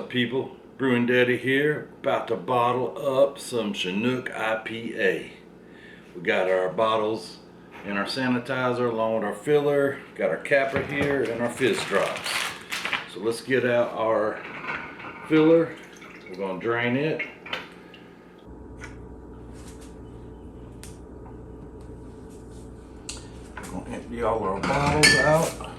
up, people? Brewing Daddy here, about to bottle up some Chinook IPA. We got our bottles and our sanitizer along with our filler, got our capper here and our fizz drops. So let's get out our filler. We're going to drain it. We're going to empty all our bottles out.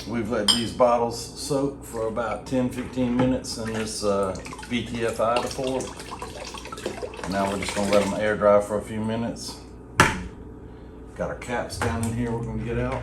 We've let these bottles soak for about 10-15 minutes in this BTFI to pour. And now we're just going to let them air dry for a few minutes. Got our caps down in here we're going to get out.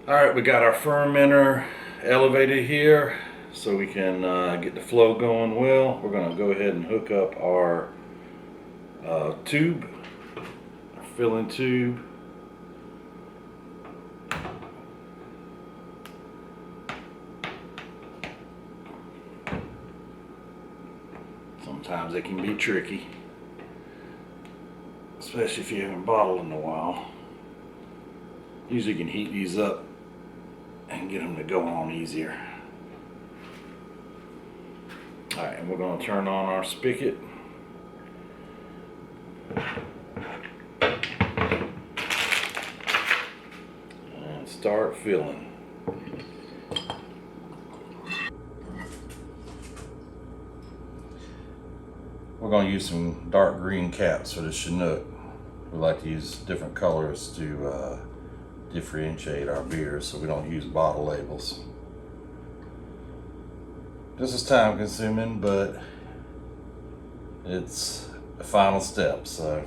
Alright, we got our fermenter elevated here so we can get the flow going well. We're going to go ahead and hook up our tube, our filling tube. Sometimes it can be tricky, especially if you haven't bottled in a while. Usually you can heat these up and get them to go on easier. Alright, and we're going to turn on our spigot. And start filling. We're going to use some dark green caps for the Chinook. We like to use different colors to differentiate our beers, so we don't use bottle labels. This is time consuming, but it's the final step, so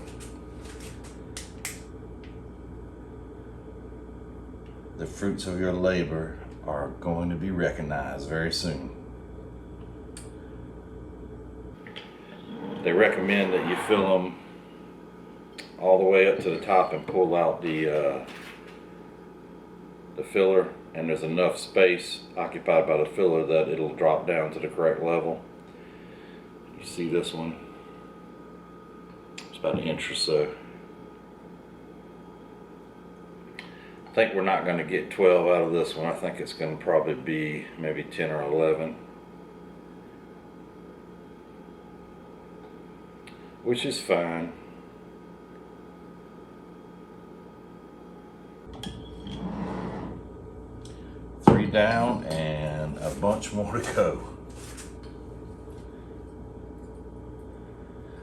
the fruits of your labor are going to be recognized very soon. They recommend that you fill them all the way up to the top and pull out the filler, and there's enough space occupied by the filler that it'll drop down to the correct level. You see this one? It's about an inch or so. I think we're not going to get 12 out of this one. I think it's going to probably be maybe 10 or 11. Which is fine. Down and a bunch more to go.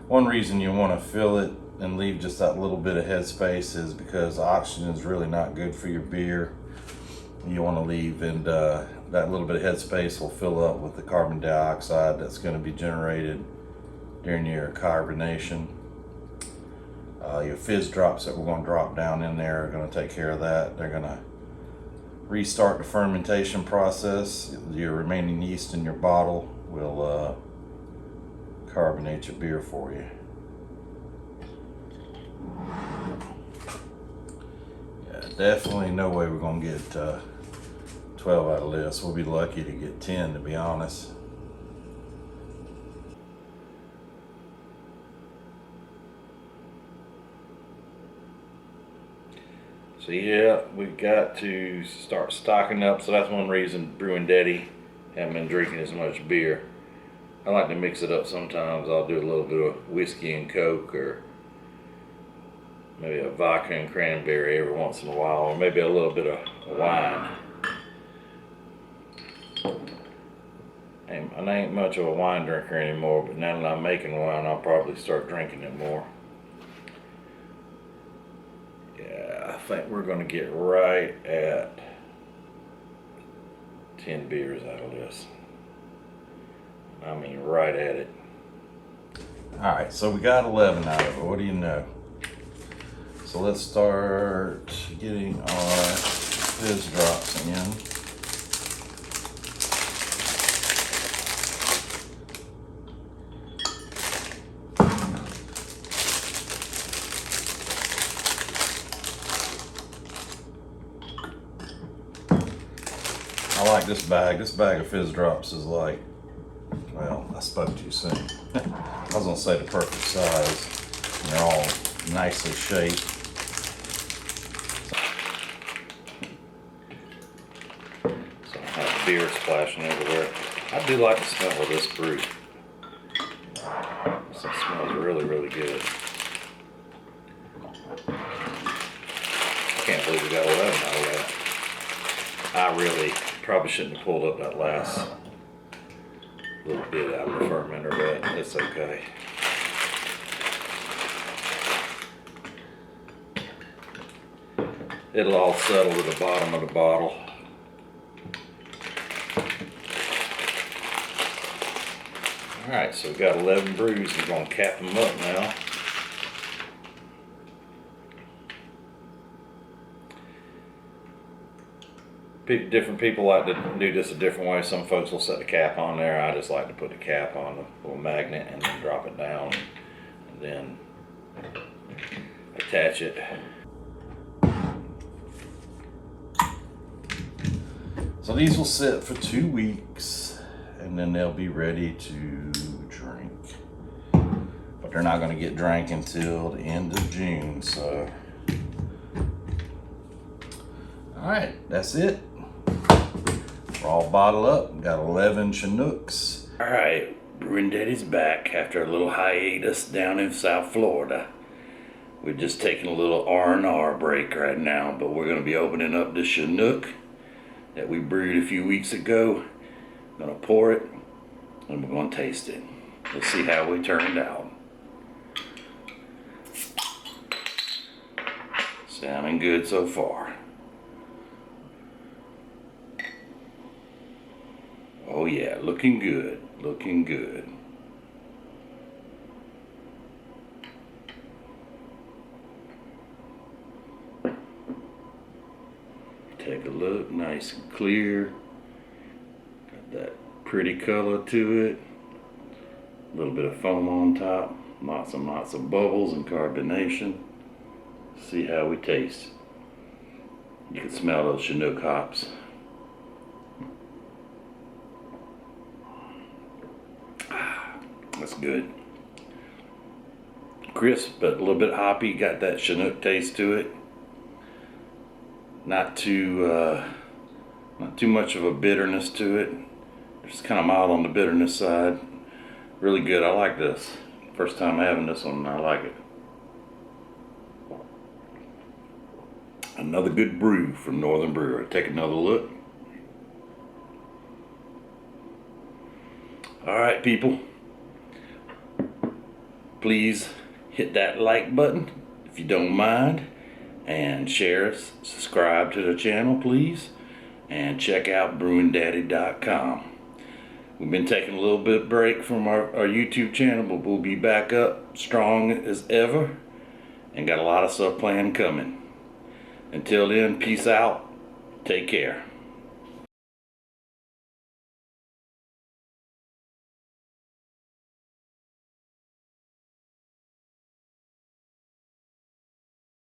One reason you want to fill it and leave just that little bit of headspace is because oxygen is really not good for your beer. You want to leave, and that little bit of headspace will fill up with the carbon dioxide that's going to be generated during your carbonation. Your fizz drops that we're going to drop down in there are going to take care of that. They're going to restart the fermentation process. Your remaining yeast in your bottle will carbonate your beer for you. Yeah, definitely no way we're gonna get 12 out of this. We'll be lucky to get 10, to be honest. So yeah, we've got to start stocking up. So that's one reason Brewing Daddy haven't been drinking as much beer. I like to mix it up sometimes. I'll do a little bit of whiskey and Coke, or maybe a vodka and cranberry every once in a while, or maybe a little bit of wine. I ain't much of a wine drinker anymore, but now that I'm making wine, I'll probably start drinking it more. I think we're going to get right at 10 beers out of this. I mean, right at it. Alright, so we got 11 out of it. What do you know? So let's start getting our fizz drops in. I like this bag. This bag of fizz drops is like, well, I spoke too soon. I was gonna say the perfect size. And they're all nicely shaped. So I have beer splashing everywhere. I do like the smell of this brew. This smells really, really good. I can't believe we got 11 out of that. I really probably shouldn't have pulled up that last little bit out of the fermenter, but it's okay. It'll all settle to the bottom of the bottle. Alright, so we've got 11 brews. We're going to cap them up now. Different people like to do this a different way. Some folks will set the cap on there. I just like to put the cap on the little magnet and then drop it down and then attach it. So these will sit for 2 weeks and then they'll be ready to drink. But they're not going to get drank until the end of June. So, all right, that's it. We're all bottled up. We got 11 Chinooks. All right, Brewing Daddy's back after a little hiatus down in South Florida. We're just taking a little R&R break right now, but we're going to be opening up the Chinook that we brewed a few weeks ago. I'm going to pour it and we're going to taste it. Let's see how we turned out. Sounding good so far. Oh yeah, looking good, looking good. Take a look, nice and clear. Got that pretty color to it. A little bit of foam on top. Lots and lots of bubbles and carbonation. See how we taste. You can smell those Chinook hops. That's good. Crisp, but a little bit hoppy. Got that Chinook taste to it. Not too much of a bitterness to it. Just kind of mild on the bitterness side. Really good. I like this. First time having this one, I like it. Another good brew from Northern Brewer. Take another look. All right, people. Please hit that like button if you don't mind, and share us, subscribe to the channel please, and check out brewingdaddy.com. We've been taking a little bit break from our YouTube channel, but we'll be back up strong as ever and got a lot of stuff planned coming. Until then, peace out, take care.